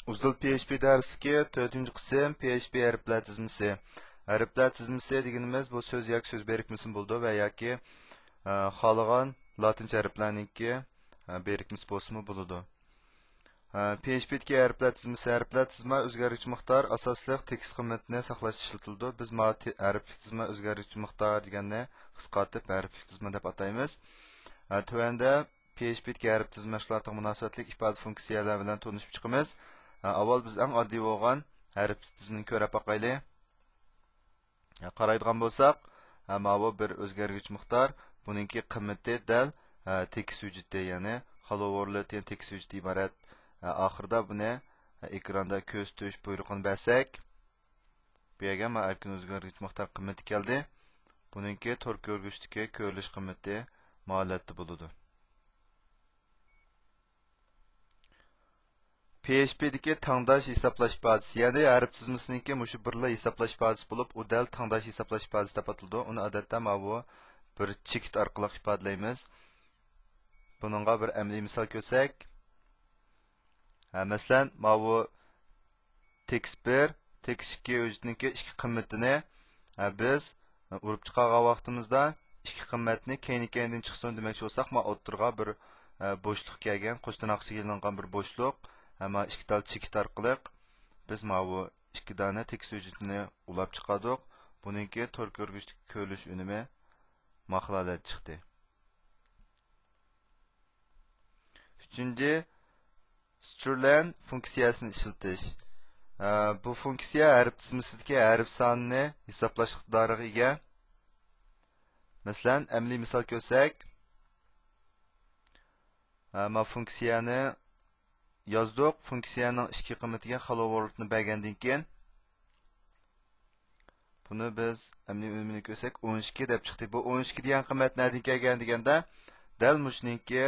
Uzdil PHP darsiga 4-chi qism PHP hərflər tizmisi. Hərflər tizmisi deganimiz bu söz yoki söz birikmasi bo'ldi va yoki xohlagan latincha hərflərninki birikmasi bo'lsa bo'ladi. PHP'dagi hərflər tizmisi hərflər tizma o'zgaruvchi miqdor asosli tekst qiymatini saqlash ishlatiladi. Biz hərflik tizma o'zgaruvchi miqdor deganni qisqartib hərflik tizma deb ataymiz. Tövəndə PHP'dagi hərf tizmashlarga munosabatli ifoda funksiyalar bilan tanishib chiqamiz. Avval biz eng oddiy bo'lgan hərf tizimini ko'rib boqaylik. Qaraydigan bo'lsak, bu bir o'zgaruvchi miqdor, buningki qiymati dal tekst hujjati, ya'ni hello world degan tekst hujjati iborat. Oxirida buni ekranda ko'rsatish buyrug'ini bersak, bu yerga erkin o'zgaruvchi miqdor qiymati keldi. Buningki tor ko'rgichdagi ko'rilish qiymati ma'lumotda bo'ladi. PHP'dagi tangdash hisoblash ifodasi, ya'ni hərf tizmisiniki mushu birla hisoblash ifodasi bo'lib, u dal tangdash hisoblash ifodasi deb ataladi. Uni odatda bu bir chekit orqali ifodalaymiz. Buningga bir amaliy misol ko'rsak, masalan, bu text 1, text 2 hujjatniki ikki qiymatini biz urib chiqargan vaqtimizda ikki qiymatni keyin-keyindan chiqsin demoqchi bo'lsak, o'ttirga bir bo'shliq kelgan, qo'shtirnoqsiga ilingan bir bo'shliq. Ama ikki tal chekit orqali biz bu ikki dona tekst hujjatini ulab chiqardik. Buningki tor ko'rgichdagi ko'rilish unumi maqlalat chiqdi. Uchinchi, strlen funksiyasini ishlatish. Bu funksiya hərf tizmisidagi hərf sonini hisoblash iqtidoriga ega. Masalan, amaliy misol ko'rsak, funksiyani yozdik. Funksiyaning ikki qiymatiga hello worldni bergandan keyin buni biz amaliy unumini ko'rsak 12 deb chiqdi. Bu 12 degan qiymat nerdan kelgan deganda dal mushniki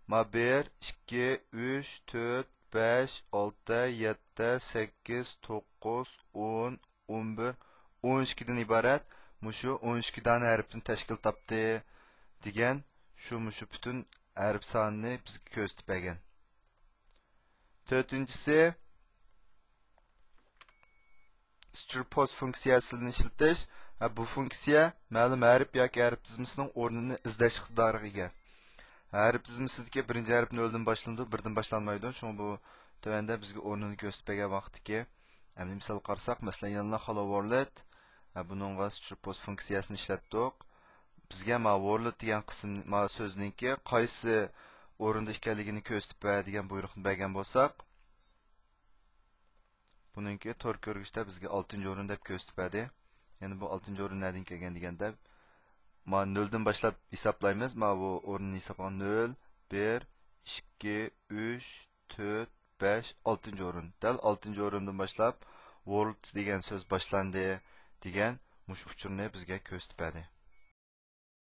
1 2 3 4 5 6 7 8 9 10 11 12 dan iborat mushu 12 dona hərfni tashkil topdi degan mushu butun hərf sonini bizga ko'rsatib bergan. Dördüncüsü strpost funksiyasini ishlatish. Bu funksiya ma'lum hərf yoki hərf tizmisining o'rnini izlash iqtidoriga ega. Hərf tizmisidagi birinchi hərf noldan boshlanadi, birdan boshlanmaydi. Shunga bu tövəndə bizga o'rnini ko'rsatib bergan vaqtiki, amaliy misol qarasak, masalan, yana hello world, buningga strpost funksiyasini ishlatdik. Bizga world degan qism so'zningki qaysi o'rinda ekanligini ko'rsatib beradigan buyruqni bergan bo'lsak, buningki tor ko'rgishda bizga 6-o'rin deb ko'rsatib berdi. Ya'ni bu 6-o'rin nerdan kelgan deganda 0 dan boshlab hisoblaymiz. Bu o'rinni hisoblagan 0, 1, 2, 3, 4, 5, 6-o'rin. Dal 6-o'rindan boshlab world degan so'z boshlandi degan mush uchurni bizga ko'rsatib berdi.